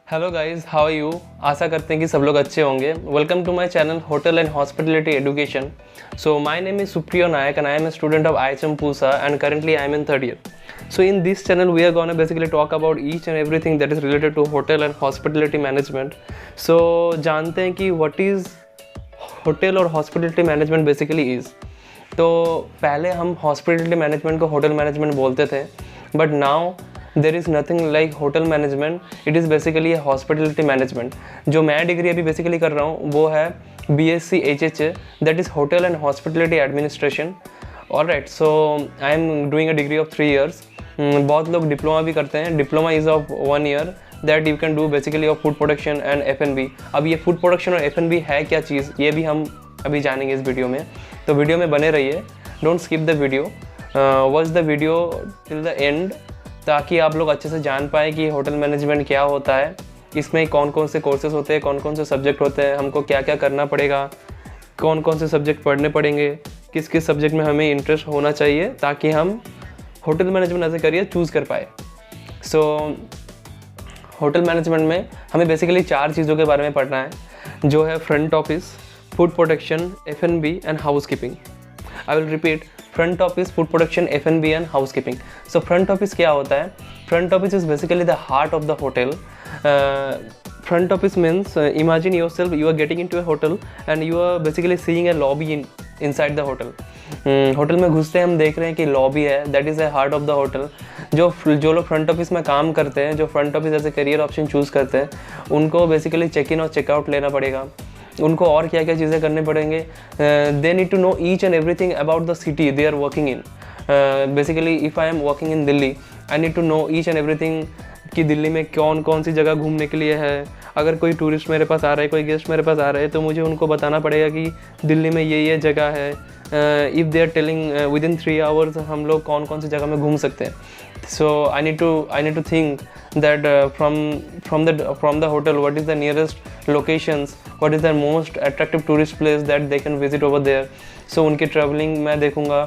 Hello guys, how are you. आशा करते हैं कि सब लोग अच्छे होंगे। Welcome to my channel hotel and hospitality education. So my name is Supriyo Nayak and I am a student of IHM Pusa and currently I am in third year. So in this channel we are going to basically talk about each and everything that is related to hotel and hospitality management. So जानते हैं कि what is hotel और hospitality management basically is. तो पहले हम hospitality management को hotel management बोलते थे, but now there is nothing like hotel management, it is basically A hospitality management. जो मैं डिग्री अभी बेसिकली कर रहा हूँ वो है BSc HHA, that is hotel and hospitality administration. Alright, so I am doing a degree of 3 years। बहुत लोग डिप्लोमा भी करते हैं। Diploma is of 1 year that you can do basically of food production and F&B। अब ये food production और F&B है क्या चीज़, ये भी हम अभी जानेंगे इस वीडियो में। तो वीडियो में बने रहिए, don't skip the video, watch the video till the end, ताकि आप लोग अच्छे से जान पाए कि होटल मैनेजमेंट क्या होता है, इसमें कौन कौन से कोर्सेज होते हैं, कौन कौन से सब्जेक्ट होते हैं, हमको क्या क्या करना पड़ेगा, कौन कौन से सब्जेक्ट पढ़ने पड़ेंगे, किस किस सब्जेक्ट में हमें इंटरेस्ट होना चाहिए ताकि हम hotel management as a career choose कर पाए। सो होटल मैनेजमेंट में हमें बेसिकली 4 चीज़ों के बारे में पढ़ना है, जो है front office, food production, F&B and housekeeping. I will repeat, front office, food production, F&B and housekeeping. So front office क्या होता है? Front office is basically the heart of the hotel. Front office means imagine yourself you are getting into a hotel and you are basically seeing a lobby inside the hotel. Hotel में घुसते हैं, हम देख रहे हैं कि lobby है, that is a heart of the hotel. जो लोग फ्रंट ऑफिस में काम करते हैं, जो front office as a career option choose करते हैं, उनको बेसिकली चेक इन और चेकआउट लेना पड़ेगा। उनको और क्या क्या चीज़ें करने पड़ेंगे, they need to know each and everything about the city they are working in. Basically if I am working in Delhi, I need to know each and everything कि दिल्ली में कौन कौन सी जगह घूमने के लिए है। अगर कोई टूरिस्ट मेरे पास आ रहा है, कोई गेस्ट मेरे पास आ रहा है, तो मुझे उनको बताना पड़ेगा कि दिल्ली में ये जगह है। If they are telling within 3 hours हम लोग कौन कौन सी जगह में घूम सकते हैं। So I need to think that from the hotel, what is the nearest locations, what is the most attractive tourist place that they can visit over there. So उनके traveling मैं देखूँगा,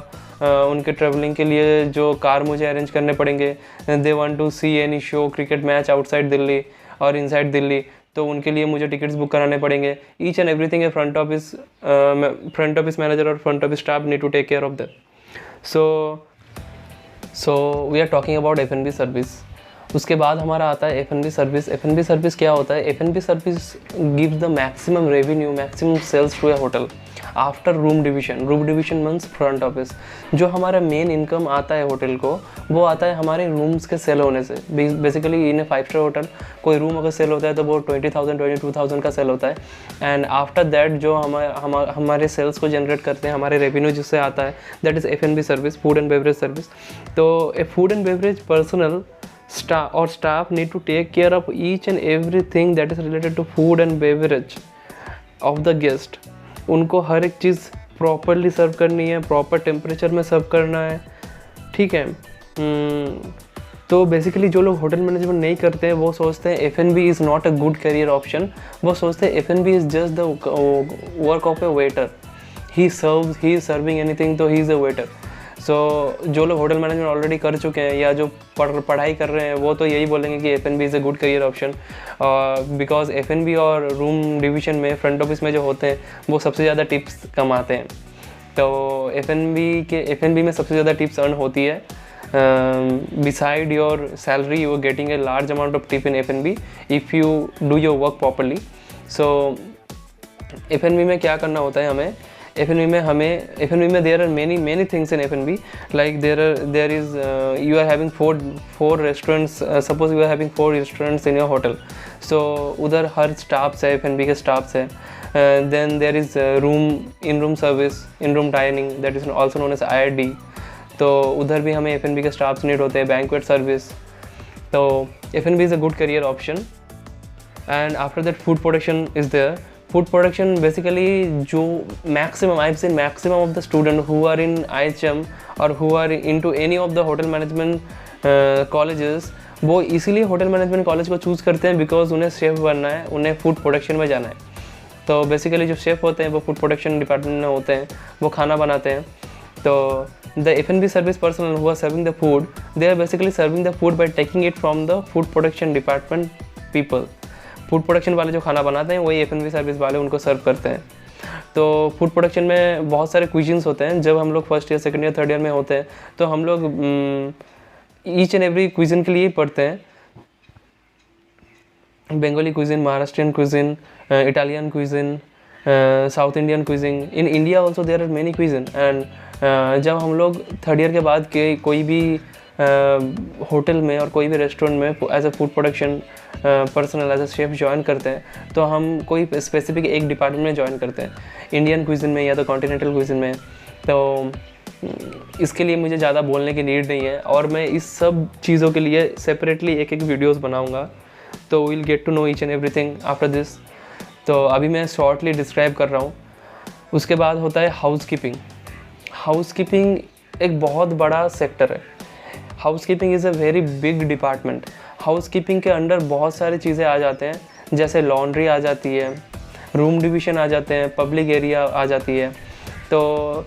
उनके traveling के लिए जो कार मुझे arrange करने पड़ेंगे। They want to see any show, cricket match outside Delhi और inside दिल्ली, तो उनके लिए मुझे टिकट्स बुक कराने पड़ेंगे। Each and everything a front office manager और front office staff need to take care of that. So we are talking about F&B service. उसके बाद हमारा आता है F&B सर्विस। F&B सर्विस क्या होता है? F&B service gives the maximum revenue, maximum sales to a hotel after room division. Room division means front office. जो हमारा मेन इनकम आता है होटल को, वो आता है हमारे रूम्स के सेल होने से। बेसिकली इन ए 5 स्टार होटल कोई रूम अगर सेल होता है तो वो 20,000 22,000 का सेल होता है। एंड आफ्टर दैट जो हमारे सेल्स को जनरेट करते हैं, हमारे रेवेन्यू जिससे आता है, that is F&B service, food and beverage service. तो a food and beverage personal staff need to take care of each and everything that is related to food and beverage of the guest। उनको हर एक चीज़ properly सर्व करनी है, proper temperature में सर्व करना है, ठीक है। तो बेसिकली जो लोग होटल मैनेजमेंट नहीं करते हैं वो सोचते हैं F&B is not a good career option. वो सोचते हैं F&B is just the work of A waiter, he is serving anything, तो ही इज़ अ वेटर। सो जो लोग होटल मैनेजमेंट ऑलरेडी कर चुके हैं या जो पढ़ाई कर रहे हैं, वो तो यही बोलेंगे कि F&B is a good career option, because F&B और रूम डिवीजन में, फ्रंट ऑफिस में जो होते हैं वो सबसे ज़्यादा टिप्स कमाते हैं। तो F&B में सबसे ज़्यादा टिप्स अर्न होती है। Beside your salary you are getting a large amount of tip in F&B if you do your work properly. So F&B में क्या करना होता है हमें? F&B में there are many things in F&B, like there is you are having four restaurants, suppose you are having 4 restaurants in your hotel, so उधर हर staffs है, F&B के स्टाफ्स है। then there is in-room service, in-room dining, that is also known as IRD। तो उधर भी हमें F&B के staffs need होते हैं। बैंक्वेट सर्विस, तो F&B is a good career option। and after that food production is there। Food production basically जो maximum I have seen maximum of the student who are in IHM और who are in to any of the hotel management colleges, वो इसीलिए hotel management college को choose करते हैं because उन्हें chef बनना है, उन्हें फूड प्रोडक्शन में जाना है। तो बेसिकली जो शेफ़ होते हैं वो फूड प्रोडक्शन डिपार्टमेंट में होते हैं, वो खाना बनाते हैं। तो the F&B service personnel who are serving the food, they are basically serving the food by taking it from the food production department people. Food production वाले जो खाना बनाते हैं वही F&B सर्विस वाले उनको सर्व करते हैं। तो फूड प्रोडक्शन में बहुत सारे क्विजीन्स होते हैं। जब हम लोग first year, second year, third year में होते हैं तो हम लोग ईच एंड एवरी क्विज़न के लिए पढ़ते हैं। Bengali cuisine, Maharashtrian cuisine, Italian cuisine, South Indian cuisine. In India also there are many cuisine. And जब हम लोग थर्ड ईयर के बाद के कोई भी होटल में और कोई भी रेस्टोरेंट में as a food production personnel, as a chef join करते हैं तो हम कोई स्पेसिफिक एक डिपार्टमेंट में ज्वाइन करते हैं, इंडियन क्विज़न में या तो कॉन्टिनेंटल क्विज़न में। तो इसके लिए मुझे ज़्यादा बोलने की नीड नहीं है और मैं इस सब चीज़ों के लिए सेपरेटली एक एक वीडियोज़ बनाऊँगा। तो will get to know each and everything after this. तो अभी मैं शॉर्टली डिस्क्राइब कर रहा हूँ। उसके बाद होता है हाउसकीपिंग। हाउसकीपिंग एक बहुत बड़ा सेक्टर है। Housekeeping is a very big department. Housekeeping के अंडर बहुत सारी चीज़ें आ जाते हैं, जैसे लॉन्ड्री आ जाती है, रूम डिवीज़न आ जाते हैं, पब्लिक एरिया आ जाती है। तो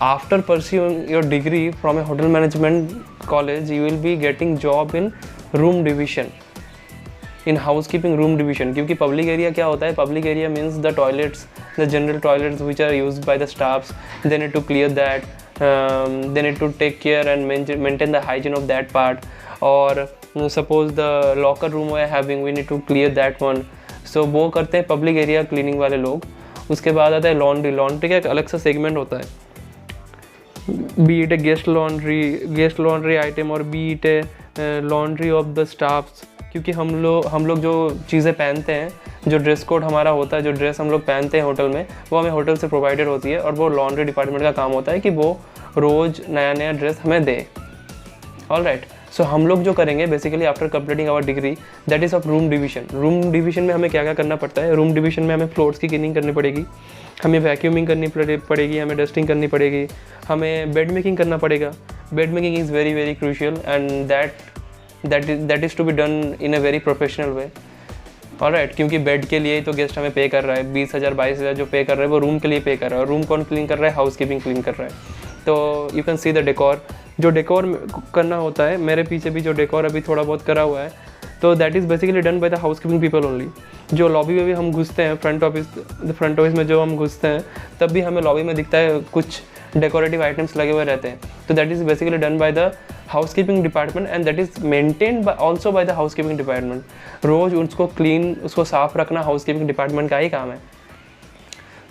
after pursuing your degree from a hotel management college you will be getting job in room division, in housekeeping room division. क्योंकि पब्लिक एरिया क्या होता है? Public area means the toilets, the general toilets which are used by the staffs, they need to clear that, they need to take care and maintain the hygiene of that part, or suppose the locker room we are having, we need to clear that one. So वो करते हैं public area cleaning वाले लोग। उसके बाद आता है laundry. Laundry का एक अलग सा सेगमेंट होता है, be it a guest laundry item और be it a laundry of the staffs. क्योंकि हम लोग जो चीज़ें पहनते हैं, जो ड्रेस कोड हमारा होता है, जो ड्रेस हम लोग पहनते हैं होटल में, वो हमें होटल से प्रोवाइडेड होती है और वो लॉन्ड्री डिपार्टमेंट का काम होता है कि वो रोज़ नया नया ड्रेस हमें दे। ऑलराइट, सो हम लोग जो करेंगे basically after completing our degree, that is of room division. रूम डिवीज़न में हमें क्या क्या करना पड़ता है? रूम डिवीज़न में हमें फ्लोर्स की क्लीनिंग करनी पड़ेगी, हमें वैक्यूमिंग करनी पड़ेगी, हमें डस्टिंग करनी पड़ेगी, हमें बेड मेकिंग करना पड़ेगा। Bed making is very very crucial and that is to be done in a very professional way. Alright, क्योंकि बेड के लिए तो गेस्ट हमें पे कर रहा है, 20,000 22,000 जो पे कर रहा है वो रूम के लिए पे कर रहा है। और रूम कौन क्लीन कर रहा है? हाउसकीपिंग क्लीन कर रहा है। तो you can see the decor. जो डेकोर करना होता है, मेरे पीछे भी जो डेकोर अभी थोड़ा बहुत करा हुआ है, तो that is basically done by the housekeeping people only. जो लॉबी में भी हम घुसते हैं, फ्रंट ऑफिस में जो हम घुसते हैं, तब भी हमें लॉबी में दिखता है कुछ डेकोरेटिव आइटम्स लगे हुए रहते हैं। तो that is basically done by the housekeeping department and that is maintained also by the housekeeping department. रोज़ उसको क्लीन, उसको साफ रखना हाउसकीपिंग डिपार्टमेंट का ही काम है।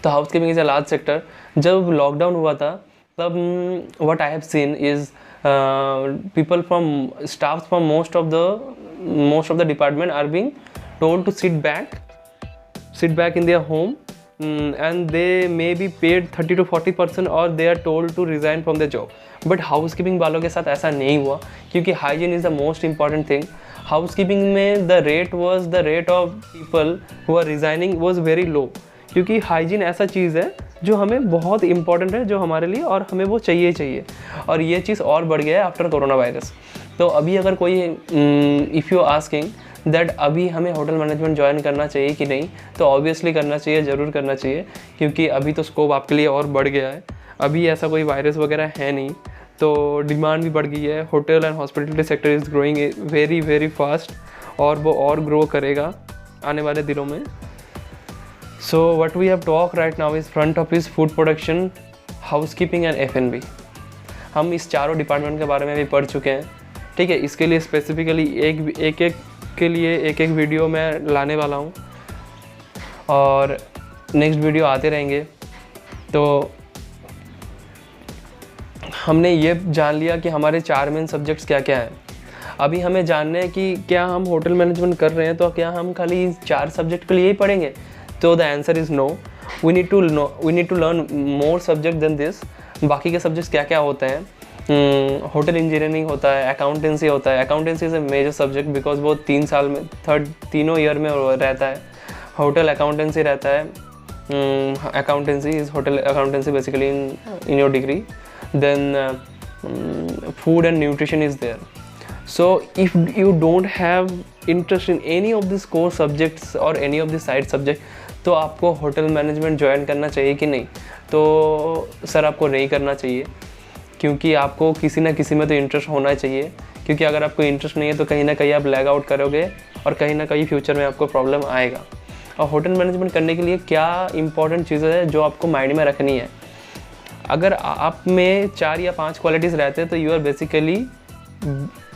तो housekeeping is a large sector. जब लॉकडाउन हुआ था तब what I have scene is people from staffs from most of the department are being told to sit back in their home, and they may be paid 30 to 40% or they are told to resign from their job. But housekeeping वालों के साथ ऐसा नहीं हुआ, क्योंकि hygiene is the most important thing. Housekeeping में the rate of people who are resigning was very low, क्योंकि hygiene ऐसा चीज़ है जो हमें बहुत इंपॉर्टेंट है, जो हमारे लिए, और हमें वो चाहिए। और ये चीज़ और बढ़ गया है आफ्टर कोरोना वायरस। तो अभी अगर कोई इफ़ यू आस्किंग दैट अभी हमें होटल मैनेजमेंट ज्वाइन करना चाहिए कि नहीं, तो ऑब्वियसली करना चाहिए, ज़रूर करना चाहिए, क्योंकि अभी तो स्कोप आपके लिए और बढ़ गया है। अभी ऐसा कोई वायरस वगैरह है नहीं, तो डिमांड भी बढ़ गई है। Hotel and hospitality sector is growing very very fast, और वो और ग्रो करेगा आने वाले दिनों में। So what we have talked right now is front office, food production, housekeeping and F&B. हम इस चारों डिपार्टमेंट के बारे में भी पढ़ चुके हैं, ठीक है। इसके लिए स्पेसिफिकली एक एक वीडियो मैं लाने वाला हूँ और नेक्स्ट वीडियो आते रहेंगे। तो हमने ये जान लिया कि हमारे 4 मेन सब्जेक्ट्स क्या क्या हैं। अभी हमें जानना है कि क्या हम होटल मैनेजमेंट कर रहे हैं तो क्या हम खाली इन 4 सब्जेक्ट के लिए ही पढ़ेंगे? तो the answer is no. We need to learn more subject than this. बाकी के सब्जेक्ट्स क्या क्या होते हैं? होटल इंजीनियरिंग होता है, अकाउंटेंसी होता है। Accountancy is a major subject because वो 3 साल में तीनों ईयर में रहता है। होटल अकाउंटेंसी रहता है, accountancy is hotel accountancy basically in your degree. Then food and nutrition is there. So if you don't have interest in any of these core subjects or any of the side subject, तो आपको hotel management join करना चाहिए कि नहीं? तो sir आपको नहीं करना चाहिए, क्योंकि आपको किसी ना किसी में तो इंटरेस्ट होना चाहिए। क्योंकि अगर आपको इंटरेस्ट नहीं है तो कहीं ना कहीं आप लैग आउट करोगे और कहीं ना कहीं फ्यूचर में आपको प्रॉब्लम आएगा। और होटल मैनेजमेंट करने के लिए क्या इंपॉर्टेंट चीज़ें हैं जो आपको माइंड में रखनी है। अगर आप में 4 या 5 क्वालिटीज़ रहते हैं तो you are basically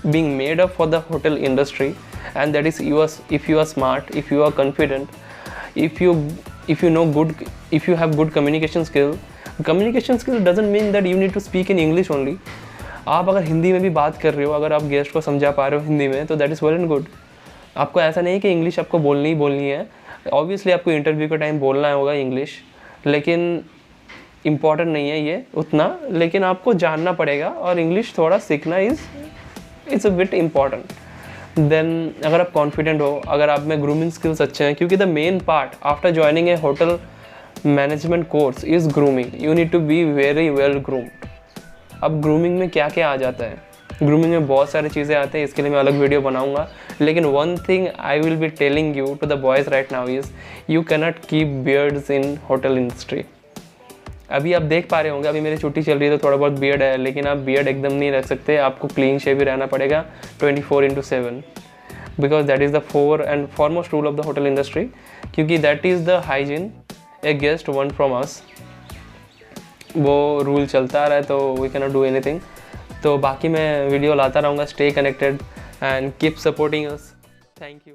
being made up for the hotel industry, and that is if you are smart, if you are confident, if you know good, if you have good communication skill doesn't mean that you need to speak in English only. आप अगर हिंदी में भी बात कर रहे हो, अगर आप गेस्ट को समझा पा रहे हो हिंदी में, तो that is well and good. आपको ऐसा नहीं है कि इंग्लिश आपको बोलनी ही बोलनी है। ऑब्वियसली आपको इंटरव्यू के टाइम बोलना होगा इंग्लिश, लेकिन इम्पॉर्टेंट नहीं है ये उतना, लेकिन आपको जानना पड़ेगा और इंग्लिश थोड़ा सीखना इट्स अ बिट इम्पॉर्टेंट। देन अगर आप कॉन्फिडेंट हो, अगर आप में ग्रूमिंग स्किल्स अच्छे हैं, क्योंकि the main part after joining a hotel management course is grooming. You need to be very well groomed. अब ग्रूमिंग में क्या क्या आ जाता है, ग्रूमिंग में बहुत सारी चीज़ें आते हैं, इसके लिए मैं अलग वीडियो बनाऊंगा। लेकिन one thing I will be telling you to the boys right now is you cannot keep beards in hotel industry. अभी आप देख पा रहे होंगे, अभी मेरी छुट्टी चल रही है तो थोड़ा बहुत बियर्ड है, लेकिन आप बियर्ड एकदम नहीं रख सकते, आपको क्लीन शेव भी रहना पड़ेगा 24/7, because that is the foremost rule of the hotel industry, क्योंकि that is the hygiene a guest want from us. वो रूल चलता रहा है तो we can not do anything. तो बाकी मैं वीडियो लाता रहूँगा। Stay connected and keep supporting us. Thank you.